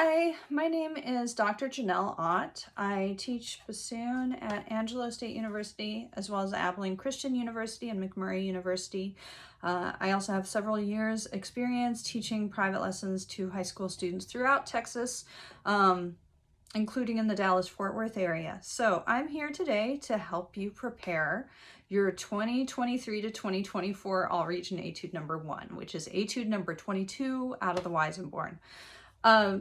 Hi, my name is Dr. Janelle Ott. I teach bassoon at Angelo State University as well as Abilene Christian University and McMurray University. I also have several years experience teaching private lessons to high school students throughout Texas, including in the Dallas-Fort Worth area. So I'm here today to help you prepare your 2023 to 2024 All-Region Etude number 1, which is Etude number 22 out of the Weissenborn.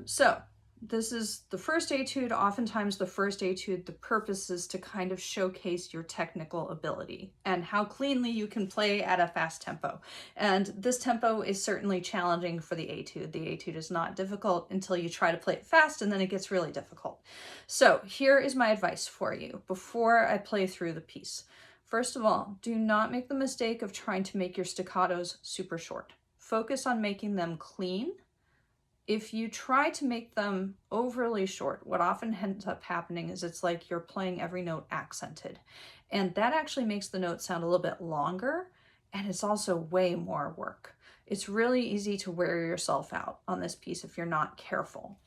So this is the first etude. Oftentimes the first etude, the purpose is to kind of showcase your technical ability and how cleanly you can play at a fast tempo. And this tempo is certainly challenging for the etude. The etude is not difficult until you try to play it fast, and then it gets really difficult. So here is my advice for you before I play through the piece. First of all, do not make the mistake of trying to make your staccatos super short. Focus on making them clean. If you try to make them overly short, what often ends up happening is it's like you're playing every note accented. And that actually makes the note sound a little bit longer, and it's also way more work. It's really easy to wear yourself out on this piece if you're not careful.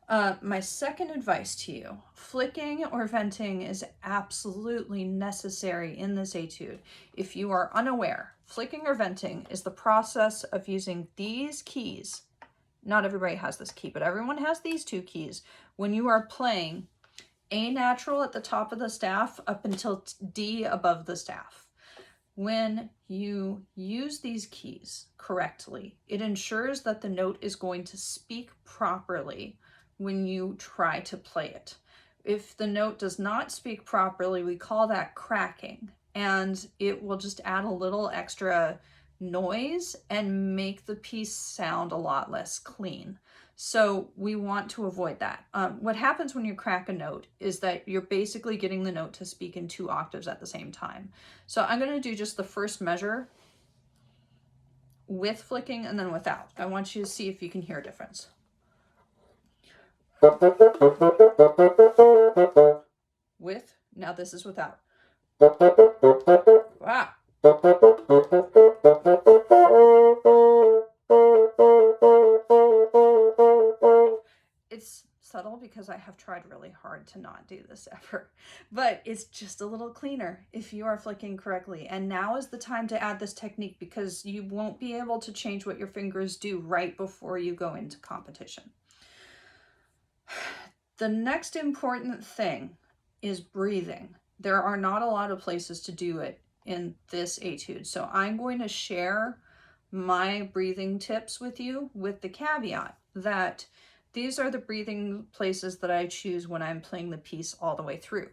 My second advice to you, flicking or venting is absolutely necessary in this etude. If you are unaware, flicking or venting is the process of using these keys. Not everybody has this key, but everyone has these two keys. When you are playing A natural at the top of the staff up until D above the staff. When you use these keys correctly, it ensures that the note is going to speak properly when you try to play it. If the note does not speak properly, we call that cracking, and it will just add a little extra noise and make the piece sound a lot less clean. So we want to avoid that. What happens when you crack a note is that you're basically getting the note to speak in 2 octaves at the same time. So I'm going to do just the first measure with flicking and then without. I want you to see if you can hear a difference. With, now this is without. Wow. It's subtle because I have tried really hard to not do this ever, but it's just a little cleaner if you are flicking correctly. And now is the time to add this technique because you won't be able to change what your fingers do right before you go into competition. The next important thing is breathing. There are not a lot of places to do it in this etude, so I'm going to share my breathing tips with you with the caveat that these are the breathing places that I choose when I'm playing the piece all the way through.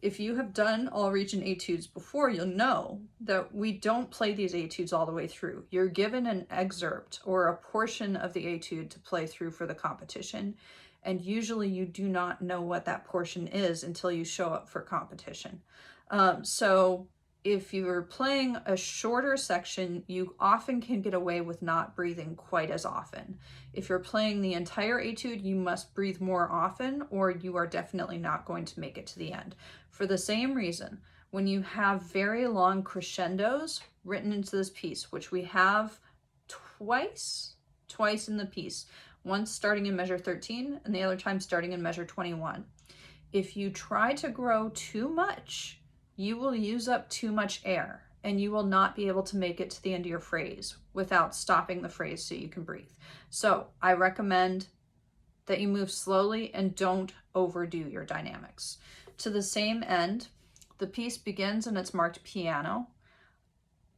If you have done all-region etudes before, you'll know that we don't play these etudes all the way through. You're given an excerpt or a portion of the etude to play through for the competition, and usually you do not know what that portion is until you show up for competition. So if you're playing a shorter section, you often can get away with not breathing quite as often. If you're playing the entire etude, you must breathe more often, or you are definitely not going to make it to the end. For the same reason, when you have very long crescendos written into this piece, which we have twice in the piece, once starting in measure 13 and the other time starting in measure 21. If you try to grow too much, you will use up too much air and you will not be able to make it to the end of your phrase without stopping the phrase so you can breathe. So I recommend that you move slowly and don't overdo your dynamics. To the same end, the piece begins and it's marked piano.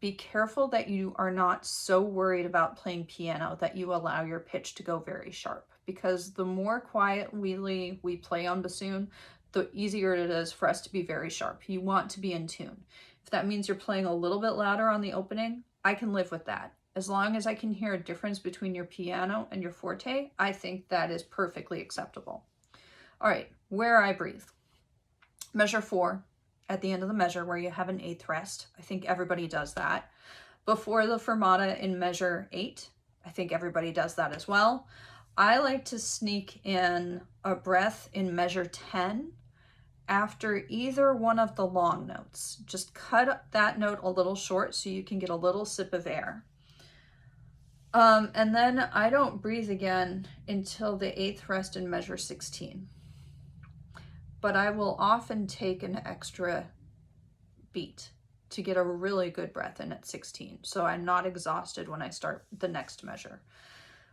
Be careful that you are not so worried about playing piano that you allow your pitch to go very sharp, because the more quietly we play on bassoon, the easier it is for us to be very sharp. You want to be in tune. If that means you're playing a little bit louder on the opening, I can live with that. As long as I can hear a difference between your piano and your forte, I think that is perfectly acceptable. All right, where I breathe. Measure 4, at the end of the measure where you have an 8th rest. I think everybody does that. Before the fermata in measure 8, I think everybody does that as well. I like to sneak in a breath in measure 10 after either one of the long notes. Just cut that note a little short so you can get a little sip of air. And then I don't breathe again until the 8th rest in measure 16. But I will often take an extra beat to get a really good breath in at 16. So I'm not exhausted when I start the next measure.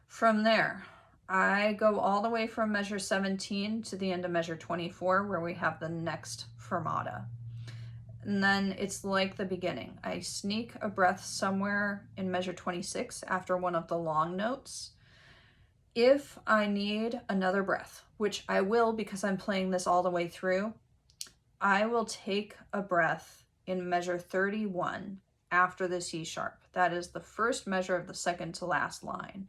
From there, I go all the way from measure 17 to the end of measure 24, where we have the next fermata. And then it's like the beginning. I sneak a breath somewhere in measure 26 after one of the long notes. If I need another breath, which I will because I'm playing this all the way through, I will take a breath in measure 31 after the C sharp. That is the first measure of the second to last line.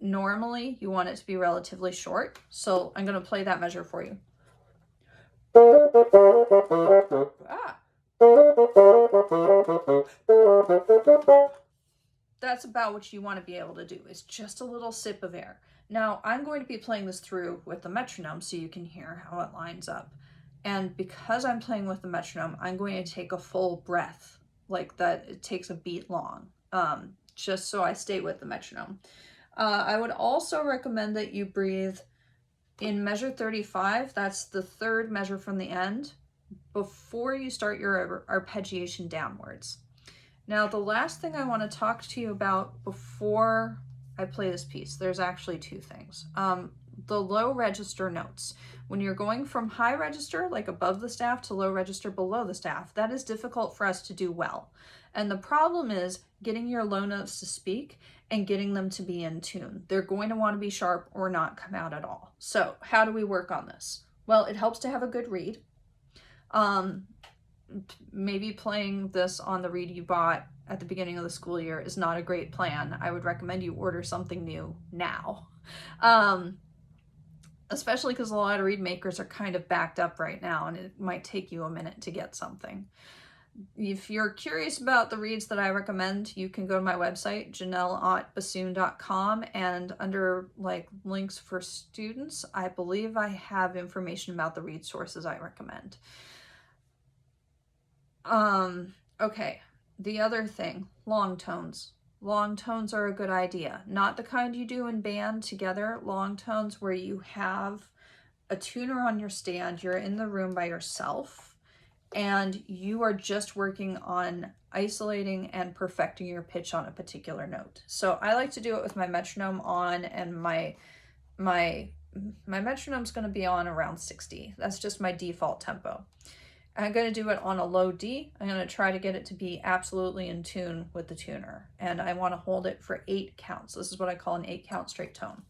Normally you want it to be relatively short, so I'm going to play that measure for you. That's about what you want to be able to do, is just a little sip of air. Now I'm going to be playing this through with the metronome so you can hear how it lines up. And because I'm playing with the metronome, I'm going to take a full breath, like that it takes a beat long, just so I stay with the metronome. I would also recommend that you breathe in measure 35, that's the third measure from the end, before you start your arpeggiation downwards. Now, the last thing I want to talk to you about before I play this piece, there's actually two things. The low register notes. When you're going from high register, like above the staff, to low register below the staff, that is difficult for us to do well. And the problem is getting your low notes to speak and getting them to be in tune. They're going to want to be sharp or not come out at all. So how do we work on this? Well, it helps to have a good reed. Maybe playing this on the reed you bought at the beginning of the school year is not a great plan. I would recommend you order something new now. Especially because a lot of reed makers are kind of backed up right now, and it might take you a minute to get something. If you're curious about the reeds that I recommend, you can go to my website, janelle@bassoon.com, and under like links for students, I believe I have information about the reed sources I recommend. Okay, the other thing, long tones. Long tones are a good idea. Not the kind you do in band together. Long tones where you have a tuner on your stand, you're in the room by yourself, and you are just working on isolating and perfecting your pitch on a particular note. So I like to do it with my metronome on, and my metronome's going to be on around 60. That's just my default tempo. I'm going to do it on a low D. I'm going to try to get it to be absolutely in tune with the tuner. And I want to hold it for 8 counts. This is what I call an 8 count straight tone.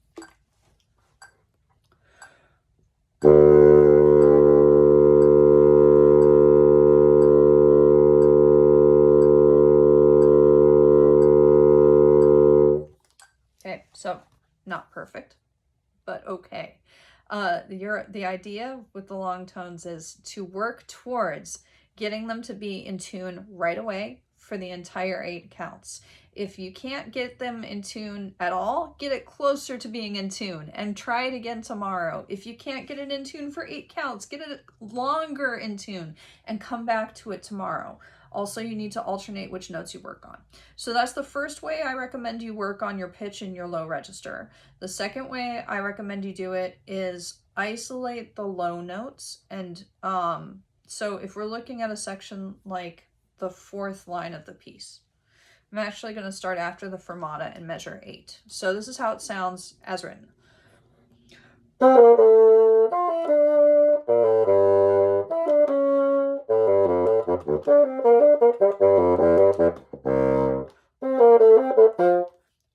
Okay, so not perfect, but okay. The idea with the long tones is to work towards getting them to be in tune right away for the entire 8 counts. If you can't get them in tune at all, get it closer to being in tune and try it again tomorrow. If you can't get it in tune for 8 counts, get it longer in tune and come back to it tomorrow. Also, you need to alternate which notes you work on. So that's the first way I recommend you work on your pitch in your low register. The second way I recommend you do it is isolate the low notes. And so if we're looking at a section like the 4th line of the piece, I'm actually going to start after the fermata in measure 8. So this is how it sounds as written.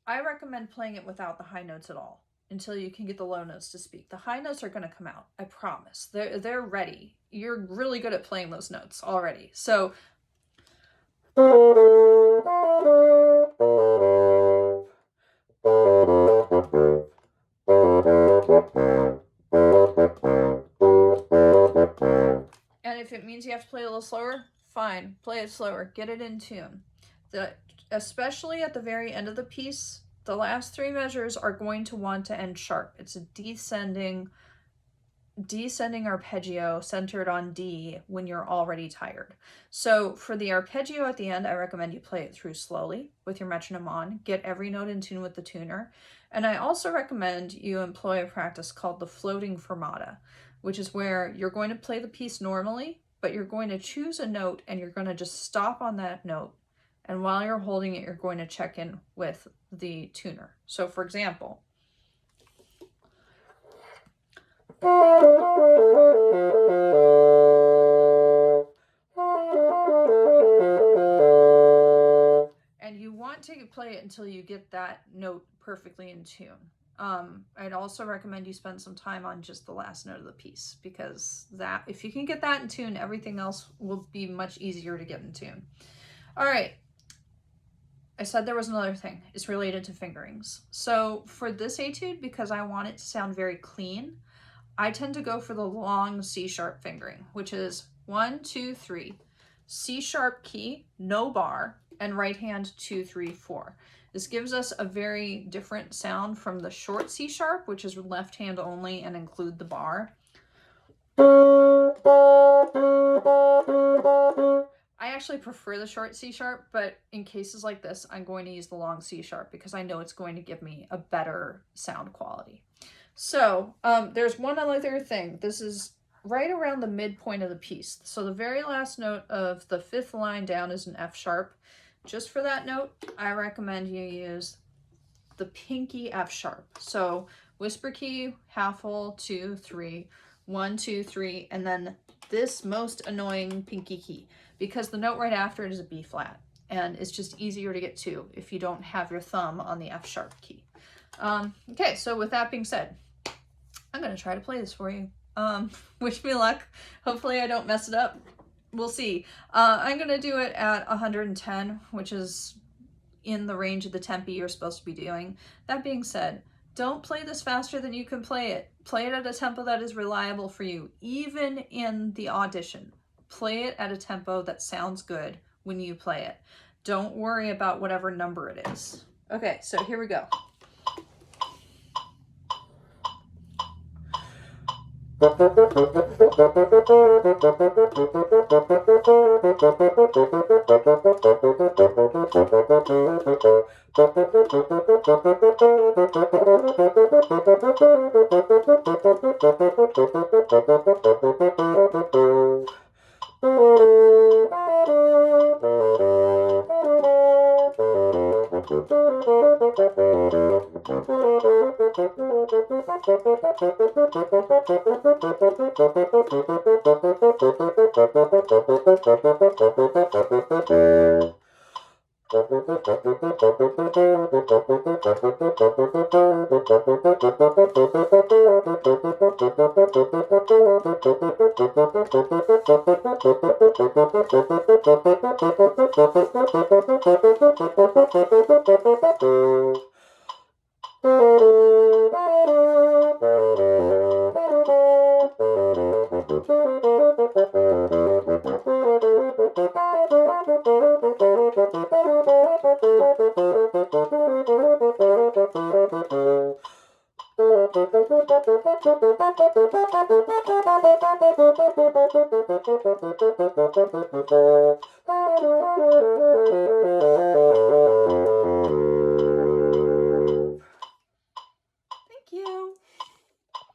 I recommend playing it without the high notes at all until you can get the low notes to speak. The high notes are going to come out, I promise. They're ready. You're really good at playing those notes already. So and if it means you have to play a little slower, fine, play it slower, get it in tune. Especially at the very end of the piece, the last 3 measures are going to want to end sharp. It's a descending descending arpeggio centered on D when you're already tired. So for the arpeggio at the end, I recommend you play it through slowly with your metronome on, get every note in tune with the tuner. And I also recommend you employ a practice called the floating fermata, which is where you're going to play the piece normally, but you're going to choose a note and you're going to just stop on that note. And while you're holding it, you're going to check in with the tuner. So for example, and you want to play it until you get that note perfectly in tune. I'd also recommend you spend some time on just the last note of the piece, because that, if you can get that in tune, everything else will be much easier to get in tune. All right. I said there was another thing. It's related to fingerings. So for this etude, because I want it to sound very clean, I tend to go for the long C sharp fingering, which is 1, 2, 3, C sharp key, no bar, and right hand 2, 3, 4. This gives us a very different sound from the short C sharp, which is left hand only and include the bar. I actually prefer the short C sharp, but in cases like this, I'm going to use the long C sharp because I know it's going to give me a better sound quality. So there's one other thing. This is right around the midpoint of the piece. So the very last note of the 5th line down is an F sharp. Just for that note, I recommend you use the pinky F sharp. So whisper key, half hole, 2, 3, 1, 2, 3, and then this most annoying pinky key, because the note right after it is a B flat, and it's just easier to get to if you don't have your thumb on the F sharp key. Okay, so with that being said, I'm gonna try to play this for you. Wish me luck. Hopefully I don't mess it up. We'll see. I'm gonna do it at 110, which is in the range of the tempi you're supposed to be doing. That being said, don't play this faster than you can play it. Play it at a tempo that is reliable for you, even in the audition. Play it at a tempo that sounds good when you play it. Don't worry about whatever number it is. Okay, so here we go.